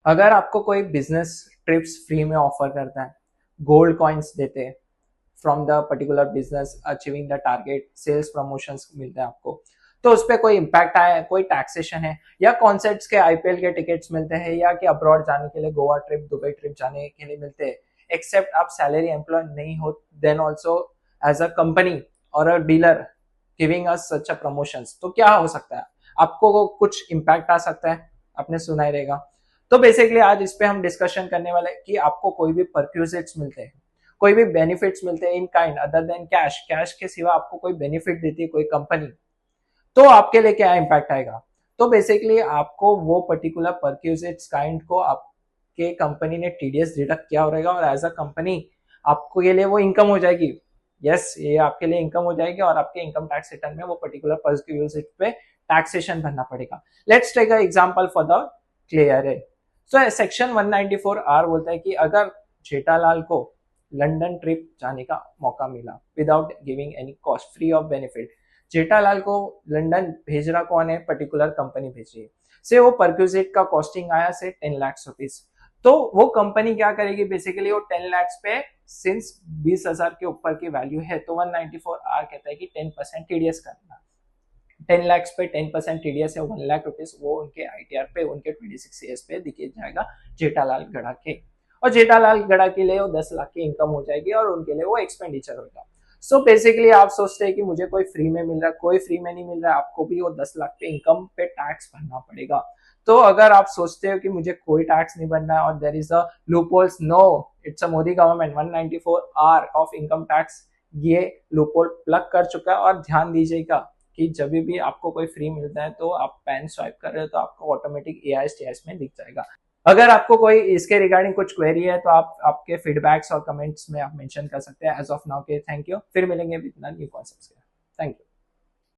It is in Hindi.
अगर आपको कोई बिजनेस ट्रिप्स फ्री में ऑफर करता है, गोल्ड कॉइन्स देते हैं from the particular business achieving the target, sales promotions मिलते हैं आपको, तो उस पर कोई इम्पैक्ट आया है, कोई टैक्सेशन है, या कॉन्सर्ट्स के आईपीएल के टिकट्स मिलते हैं, या कि अब्रॉड जाने के लिए गोवा ट्रिप, दुबई ट्रिप जाने के लिए मिलते हैं, एक्सेप्ट आप सैलरी एम्प्लॉय नहीं हो, then also as a company or a dealer giving us such a promotions, तो क्या हो सकता है, आपको कुछ इम्पैक्ट आ सकता है, आपने सुना ही रहेगा। तो बेसिकली आज इस पे हम डिस्कशन करने वाले हैं कि आपको कोई भी परक्यूजिट्स मिलते हैं, कोई भी बेनिफिट्स मिलते हैं in kind other than cash, cash के सिवा आपको कोई बेनिफिट देती है कोई कंपनी, तो आपके लिए क्या इम्पैक्ट आएगा। तो बेसिकली आपको वो पर्टिकुलर परक्यूजिट्स काइंड को आपके कंपनी ने टीडीएस डिडक्ट किया रहेगा और एज अ कंपनी आपको के लिए वो इनकम हो जाएगी। यस, ये आपके लिए इनकम हो जाएगी और आपके इनकम टैक्स रिटर्न में वो पर्टिकुलर परक्यूजिट पे टैक्सेशन भरना पड़ेगा। Let's take a example for the clear है। सो सेक्शन 194 आर बोलता है कि अगर जेठालाल को लंदन ट्रिप जाने का मौका मिला without giving any cost, free of benefit, Jethalal को लंदन भेज रहा कौन है, पर्टिकुलर कंपनी भेज रही है, से वो परक्यूजिट का कॉस्टिंग आया से 10 लाख रुपीज, तो वो कंपनी क्या करेगी, बेसिकली वो 10 लाख पे सिंस 20,000 के ऊपर की वैल्यू है तो 194 आर कहता है कि 10% टीडीएस करना। 10 लाख पे 10% टीडीएस है 1 लाख रुपीज, वो उनके आईटीआर पे, उनके 26 सीएस पे दिखे जाएगा जेठालाल गढ़ा के, और जेठालाल गढ़ा के लिए वो 10 लाख की इनकम हो जाएगी और उनके लिए वो एक्सपेंडिचर होगा। सो बेसिकली आप सोचते हैं कि मुझे कोई फ्री में मिल रहा है, कोई फ्री में नहीं मिल रहा है, आपको भी वो 10 लाख पे इनकम पे टैक्स भरना पड़ेगा। तो अगर आप सोचते हो कि मुझे कोई टैक्स नहीं भरना है और there is a loopholes, no, it's a Modi government 194 R of income tax ये लूपहोल प्लग कर चुका है। और ध्यान दीजिएगा कि जब भी आपको कोई फ्री मिलता है तो आप पैन स्वाइप कर रहे हो तो आपको ऑटोमेटिक एआईएस में दिख जाएगा। अगर आपको कोई इसके रिगार्डिंग कुछ क्वेरी है तो आप आपके फीडबैक्स और कमेंट्स में आप मेंशन कर सकते हैं। एज ऑफ नाउ के थैंक यू, फिर मिलेंगे विद न्यू कॉन्सेप्ट्स के। Thank you.